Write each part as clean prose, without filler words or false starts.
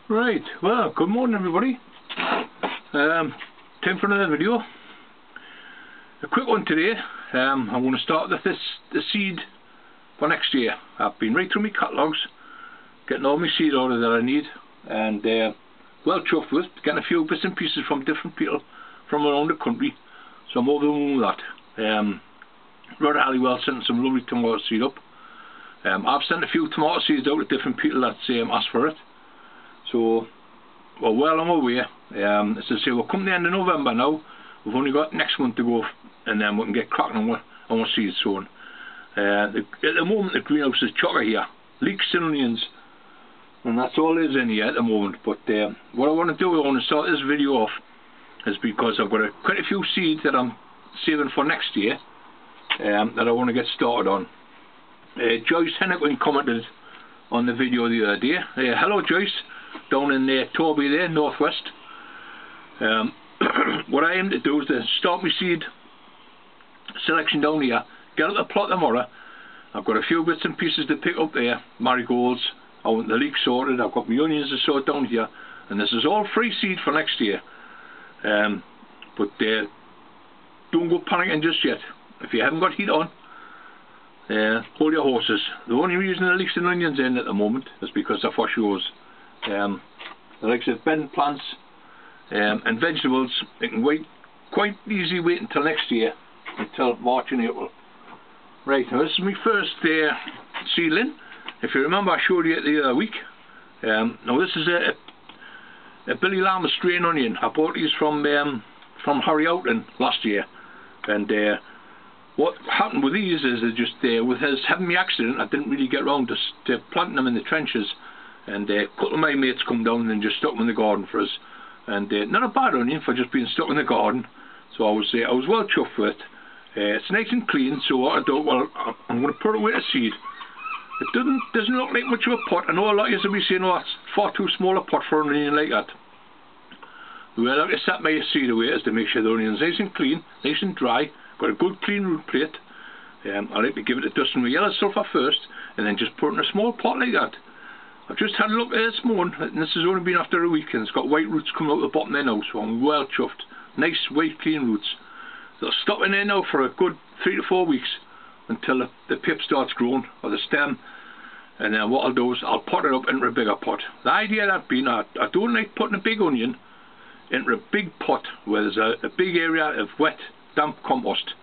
Right, well, good morning everybody. Time for another video. A quick one today. I'm going to start with the seed for next year. I've been right through my catalogues, getting all my seed order that I need, and well chuffed with getting a few bits and pieces from different people from around the country. So I'm over the moon with that. Rod Halliwell sent some lovely tomato seed up. I've sent a few tomato seeds out to different people that asked for it. So we're well on our way. As I say, we're coming to the end of November now. We've only got next month to go, and then we can get cracking on our seeds sown. At the moment the greenhouse is chocker here, leeks and onions, and that's all there is in here at the moment. But what I want to do, I want to start this video off, is because I've got quite a few seeds that I'm saving for next year, that I want to get started on. Joyce Hennigan commented on the video the other day. Hello Joyce, down in Torby there, northwest. What I aim to do is to start my seed selection down here, get out the plot tomorrow. I've got a few bits and pieces to pick up there, marigolds, I want the leek sorted, I've got my onions to sort down here, and this is all free seed for next year. But don't go panicking just yet. If you haven't got heat on, hold your horses. The only reason the leeks and onions in at the moment is because they're for shows. The likes of bed plants and vegetables, they can wait, quite easy wait until next year, until March and April. Right, now this is my first seedling. If you remember, I showed you it the other week. Now this is a Billy Lamb strain onion. I bought these from Harry Outland last year, and what happened with these is with us having the accident, I didn't really get round to planting them in the trenches, and a couple of my mates come down and just stuck them in the garden for us, and not a bad onion for just being stuck in the garden. So I was well chuffed with it. It's nice and clean. So what I do, well, I'm going to put it away to seed. It doesn't look like much of a pot. I know a lot of you will be saying, oh, that's far too small a pot for an onion like that. The way I like to set my seed away is to make sure the onion's nice and clean, nice and dry, got a good clean root plate. I like to give it a dusting with yellow sulphur first, and then just put it in a small pot like that. I've just had a look at this morning, and this has only been after a week, and it's got white roots coming out the bottom there now, so I'm well chuffed. Nice white clean roots. They'll stop in there now for a good 3 to 4 weeks until the pip starts growing, or the stem, and then what I'll do is I'll pot it up into a bigger pot. The idea that being, I don't like putting a big onion into a big pot where there's a big area of wet, damp compost.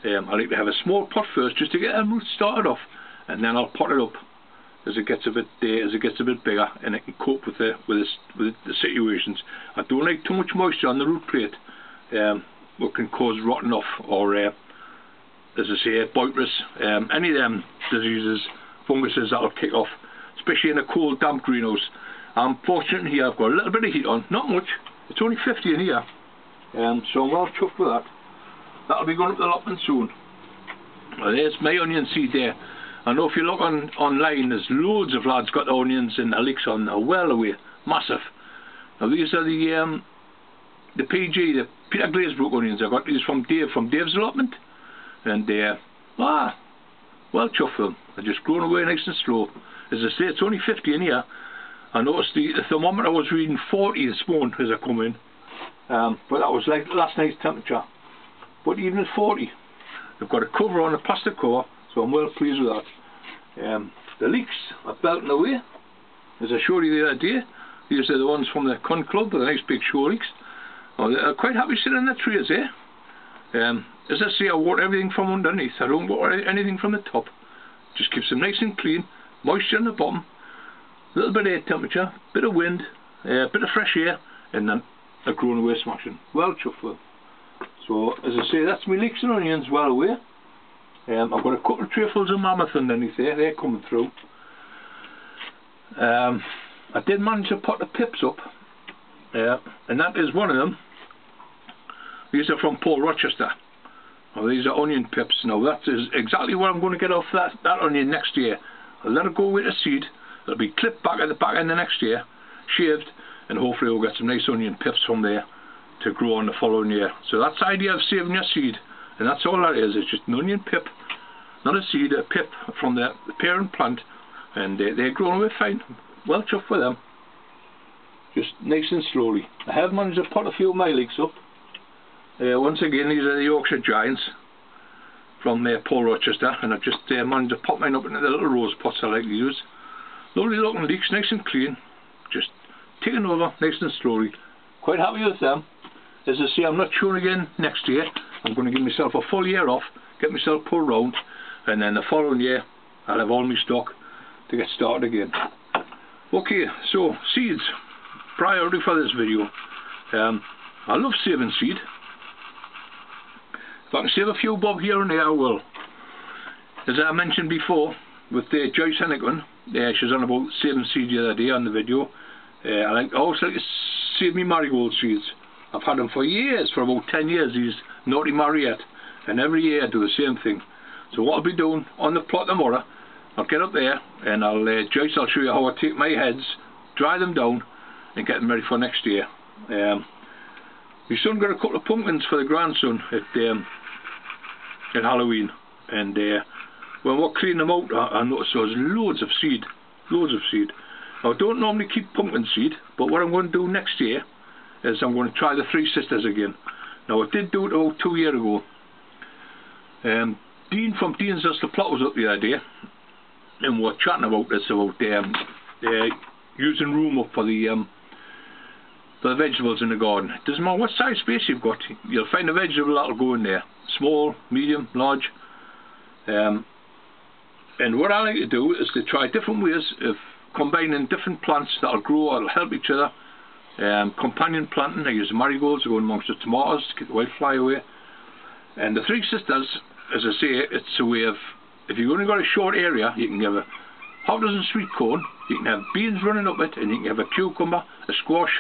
I like to have a small pot first just to get them roots started off, and then I'll pot it up as it gets a bit bigger, and it can cope with the situations. I don't like too much moisture on the root plate, what can cause rotting off, or as I say, boitress, any of them diseases, funguses that'll kick off, especially in a cold, damp greenhouse. I'm fortunate here, I've got a little bit of heat on, not much. It's only 50 in here, so I'm well chuffed with that. That'll be going up the allotment soon. Well, there's my onion seed there. I know if you look online, there's loads of lads got onions and the leeks on, they're well away, massive. Now these are the PG, the Peter Glazebrook onions. I got these from Dave's allotment, and well chuffed with them. They're just growing away nice and slow. As I say, it's only 50 in here. I noticed the thermometer was reading 40 this morning as I come in, but that was like last night's temperature. But even at 40, they've got a cover on, a plastic cover, so I'm well pleased with that. The leeks are belting away, as I showed you the other day. These are the ones from the Con Club, the nice big show leeks. Oh, they're quite happy sitting in the trays there. As I say, I water everything from underneath. I don't water anything from the top. Just keeps them nice and clean, moisture on the bottom, a little bit of air temperature, bit of wind, a bit of fresh air, and then they're growing away smashing. Well chuffed with them. So, as I say, that's my leeks and onions well away. I've got a couple of trayfuls of mammoth underneath there, they're coming through. I did manage to pot the pips up, and that is one of them. These are from Paul Rochester. Now, these are onion pips. Now that is exactly what I'm going to get off that onion next year. I'll let it go with the seed, it'll be clipped back at the back end of next year, shaved, and hopefully we'll get some nice onion pips from there to grow on the following year. So that's the idea of saving your seed, and that's all that is. It's just an onion pip, not a seed, a pip from the parent plant, and they're growing away fine. Well chuffed with them. just nice and slowly. I have managed to pot a few of my leeks up. Once again, these are the Yorkshire Giants from Paul Rochester, and I've just managed to pop mine up into the little rose pots I like to use. Lovely looking leeks, nice and clean, just taking over nice and slowly. Quite happy with them. As I say, I'm not sure again next year. I'm going to give myself a full year off, get myself pulled round, and then the following year I'll have all my stock to get started again. Okay, so seeds, priority for this video. I love saving seed. If I can save a few bob here and there, I will. As I mentioned before, with Joyce Hennigan, she's on about saving seed the other day on the video. I always like to save me marigold seeds. I've had them for years, for about 10 years, these naughty Mariette, and every year I do the same thing. So what I'll be doing on the plot tomorrow, I'll get up there and Joyce, I'll show you how I take my heads, dry them down and get them ready for next year. My son got a couple of pumpkins for the grandson at Halloween, and when we're cleaning them out, I noticed there was loads of seed. Now I don't normally keep pumpkin seed, but what I'm going to do next year is I'm going to try the Three Sisters again. Now I did do it about 2 years ago. Dean from Dean's Just the Plot was up the other day, and we were chatting about this, about using room up for the vegetables in the garden. It doesn't matter what size space you've got, you'll find a vegetable that'll go in there. Small, medium, large. And what I like to do is to try different ways of combining different plants that'll grow, that'll help each other. Companion planting, I use marigolds to go amongst the tomatoes to keep the whitefly away. And the Three Sisters, as I say, it's a way of, if you've only got a short area, you can have a half dozen sweet corn, you can have beans running up it, and you can have a cucumber, a squash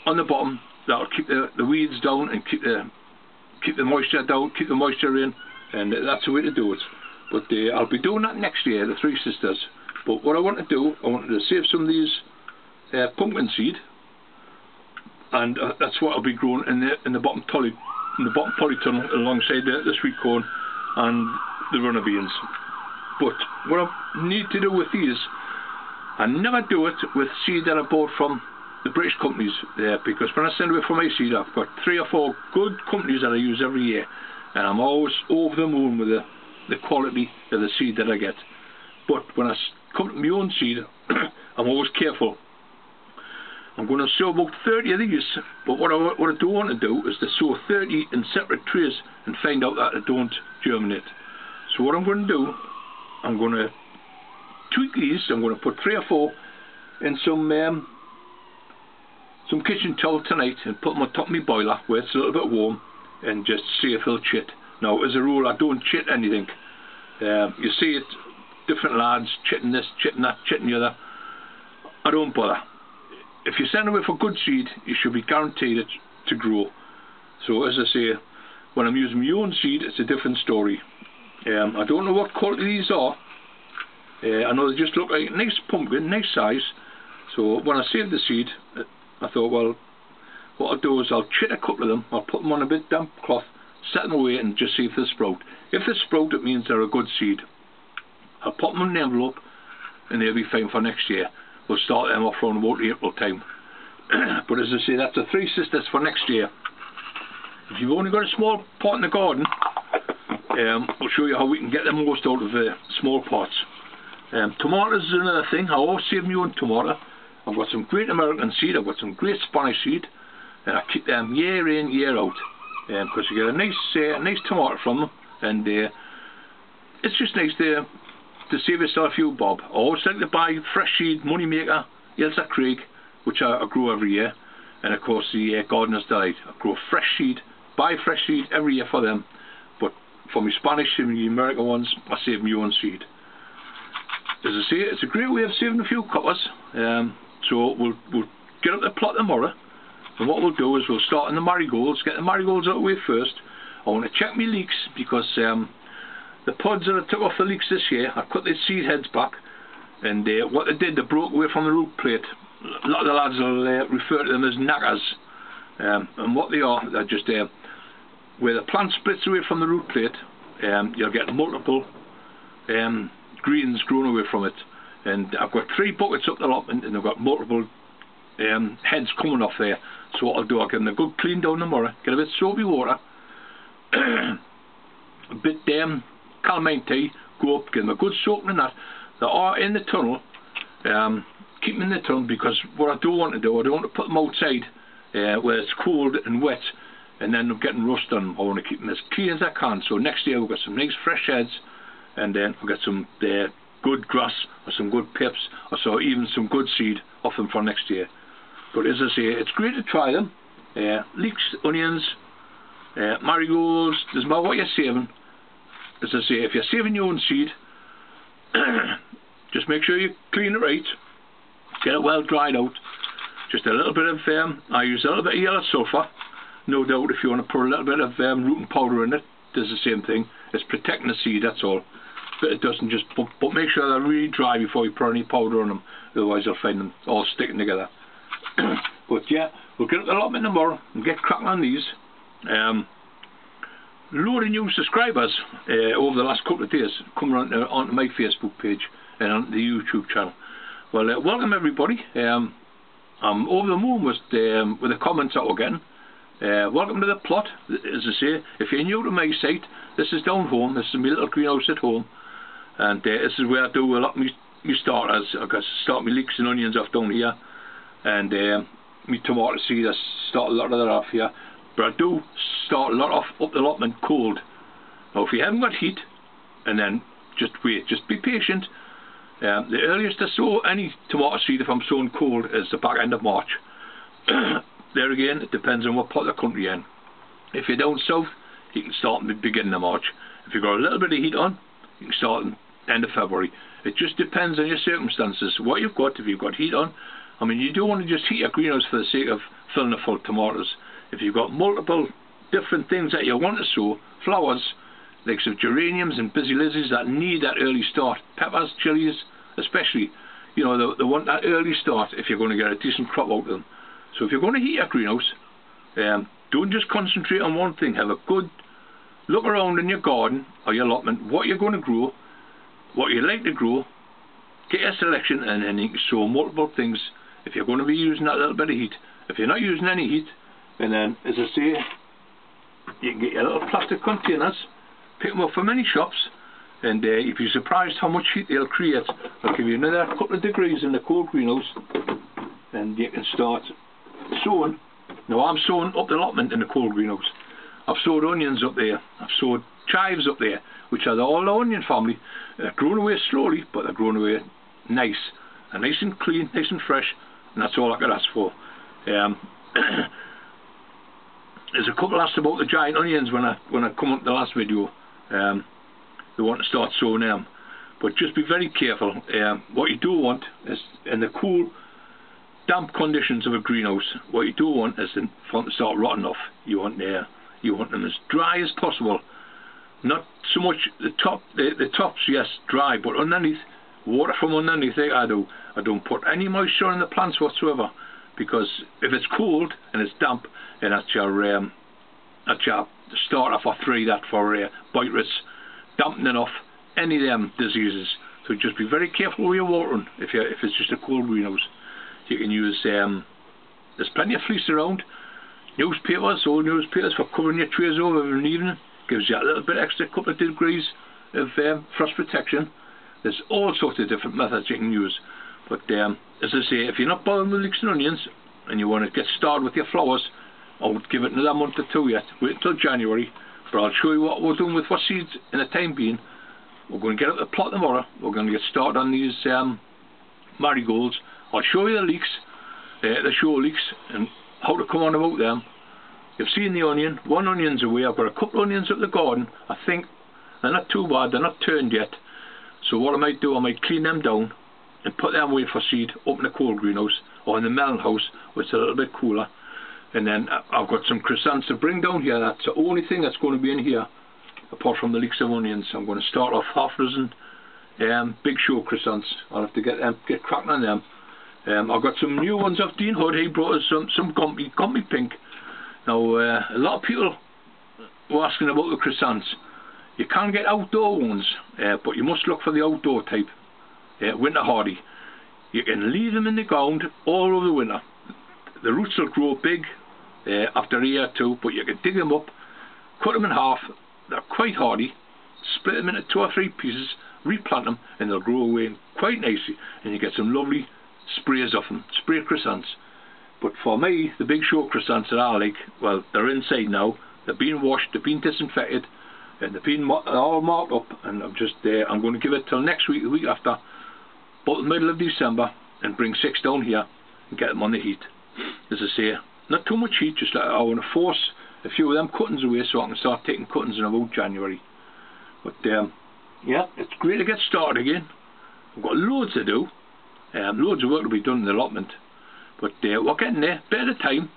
on the bottom that'll keep the weeds down and keep the moisture down, keep the moisture in, and that's the way to do it. But I'll be doing that next year, the Three Sisters. But what I want to do, I want to save some of these pumpkin seed, and that's what I'll be growing in the bottom polytunnel alongside the sweet corn and the runner beans. But what I need to do with these, I never do it with seed that I bought from the British companies, because when I send away for my seed, I've got 3 or 4 good companies that I use every year, and I'm always over the moon with the quality of the seed that I get. But when I come to my own seed, I'm always careful. I'm going to sow about 30 of these, but what I don't want to do is to sow 30 in separate trays and find out that they don't germinate. So what I'm going to do, I'm going to tweak these. I'm going to put 3 or 4 in some kitchen towel tonight and put them on top of my boiler where it's a little bit warm, and just see if they'll chit. Now, as a rule, I don't chit anything. You see it, different lads chitting this, chitting that, chitting the other. I don't bother. If you send away for good seed, you should be guaranteed it to grow. So as I say, when I'm using my own seed, it's a different story. I don't know what quality these are. I know they just look like a nice pumpkin, nice size. So when I saved the seed, I thought, well, what I'll do is I'll chit a couple of them, I'll put them on a bit damp cloth, set them away and just see if they sprout. If they sprout, it means they're a good seed. I'll pop them in an envelope and they'll be fine for next year. We'll start them off around about April time. But as I say, that's the Three Sisters for next year. If you've only got a small pot in the garden, I'll show you how we can get the most out of small pots. Tomatoes is another thing. I always save my own tomato. I've got some great American seed, I've got some great Spanish seed, and I keep them year in, year out, because you get a nice tomato from them, and it's just nice to save yourself a few bob. I always like to buy fresh seed, Moneymaker, Ailsa Craig, which I grow every year, and of course the Gardener's Delight. I grow fresh seed, buy fresh seed every year for them, but for my Spanish and my American ones, I save my own seed. As I say, it's a great way of saving a few coppers. So we'll get up the plot tomorrow, and what we'll do is we'll start on the marigolds, get the marigolds out of the way first. I want to check my leeks, because the pods that I took off the leeks this year, I cut the seed heads back, and what they did, they broke away from the root plate. A lot of the lads will refer to them as knackers, and what they are, they're just where the plant splits away from the root plate, you'll get multiple greens growing away from it. And I've got 3 buckets up the lot, and they've got multiple heads coming off there. So what I'll do, I'll give them a good clean down tomorrow, get a bit soapy water, a bit calamine tea, go up, give them a good soak in that. They are in the tunnel, keep them in the tunnel, because what I don't want to do, I don't want to put them outside where it's cold and wet and then I'm getting rust on them. I want to keep them as clean as I can. So next year we'll get some nice fresh heads, and then we'll get some good grass or some good pips, or so even some good seed off them for next year. But as I say, it's great to try them. Leeks, onions, marigolds, doesn't matter what you're saving. As I say, if you're saving your own seed, just make sure you clean it right, get it well dried out. Just a little bit of, I use a little bit of yellow sulphur. No doubt if you want to put a little bit of rooting powder in it, does the same thing. It's protecting the seed, that's all. But it doesn't just, but make sure they're really dry before you put any powder on them, otherwise you'll find them all sticking together. But yeah, we'll get up the allotment tomorrow and get cracking on these. Load of new subscribers over the last couple of days coming onto my Facebook page and on the YouTube channel. Well, welcome everybody. I'm over the moon with the comments that we're getting. Welcome to the plot. As I say, if you're new to my site, this is down home. This is my little greenhouse at home, and this is where I do a lot of my starters. I got start my leeks and onions off down here, and my tomato seed. I start a lot of that off here, but I do start a lot off up the allotment cold. Now, if you haven't got heat, and then just wait, just be patient. The earliest I sow any tomato seed if I'm sowing cold is the back end of March. There again, it depends on what part of the country you're in. If you're down south, you can start in the beginning of March. If you've got a little bit of heat on, you can start in the end of February. It just depends on your circumstances, what you've got. If you've got heat on, I mean, you don't want to just heat your greenhouse for the sake of filling it full of tomatoes. If you've got multiple different things that you want to sow, flowers, like some geraniums and busy lizzies that need that early start, peppers, chilies especially, you know, they want that early start if you're going to get a decent crop out of them. So if you're going to heat your greenhouse, don't just concentrate on one thing. Have a good look around in your garden or your allotment, what you're going to grow, what you like to grow, get a selection, and then you can sow multiple things if you're going to be using that little bit of heat. If you're not using any heat, and then, as I say, you can get your little plastic containers, pick them up from many shops, and you'd be surprised how much heat they'll create. I'll give you another couple of degrees in the cold greenhouse, and you can start sowing. Now, I'm sowing up the allotment in the cold greenhouse. I've sowed onions up there, I've sowed chives up there, which are all the onion family. They're growing away slowly, but they're growing away nice, and nice and clean, nice and fresh, and that's all I could ask for. There's a couple asked about the giant onions when I come up the last video. They want to start sowing them, but just be very careful. What you do want is, in the cool, damp conditions of a greenhouse, what you do want is for them to start rotting off. You want them as dry as possible. Not so much the tops, yes, dry, but underneath, water from underneath. Like I do. I don't put any moisture in the plants whatsoever, because if it's cold and it's damp, and that's your starter for viruses, dampening off any of them diseases. So just be very careful with your watering. If it's just a cold greenhouse, you can use there's plenty of fleece around, newspapers, old newspapers for covering your trays over in the evening. Gives you a little bit extra, couple of degrees of frost protection. There's all sorts of different methods you can use. But as I say, if you're not bothering with leeks and onions and you want to get started with your flowers, I would give it another month or two yet. Wait until January. But I'll show you what we're doing with what seeds in the time being. We're going to get up the plot tomorrow. We're going to get started on these marigolds. I'll show you the leeks, the show leeks, and how to come on about them. You've seen the onion. One onion's away. I've got a couple of onions up the garden. I think they're not too bad. They're not turned yet. So what I might do, I might clean them down and put them away for seed up in the cold greenhouse or in the melon house, which is a little bit cooler. And then I've got some chrysanthemums to bring down here. That's the only thing that's going to be in here, apart from the leeks of onions. I'm going to start off half a dozen big show chrysanthemums. I'll have to get cracking on them. I've got some new ones off Dean Hood. He brought us some Gumpy Pink. Now, a lot of people were asking about the chrysanthemums. You can get outdoor ones, but you must look for the outdoor type, winter hardy. You can leave them in the ground all over the winter. the roots will grow big after a year or two, but you can dig them up, cut them in half. They're quite hardy. Split them into 2 or 3 pieces, replant them, and they'll grow away quite nicely, and you get some lovely sprays of them, spray chrysanthemums. But for me, the big show chrysanthemums that I like, well, they're inside now. They've been washed, they've been disinfected, and they've been all marked up. And I'm going to give it till next week, the week after, about the middle of December, and bring 6 down here and get them on the heat. As I say, not too much heat, just like I want to force a few of them cuttings away so I can start taking cuttings in about January. But yeah, it's great to get started again. I've got loads to do, loads of work to be done in the allotment, but we're getting there, bit at a time.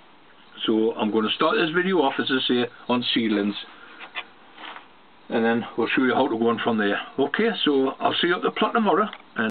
So I'm going to start this video off, as I say, on seedlings, and then we'll show you how to go on from there. Okay, so I'll see you at the plot tomorrow. And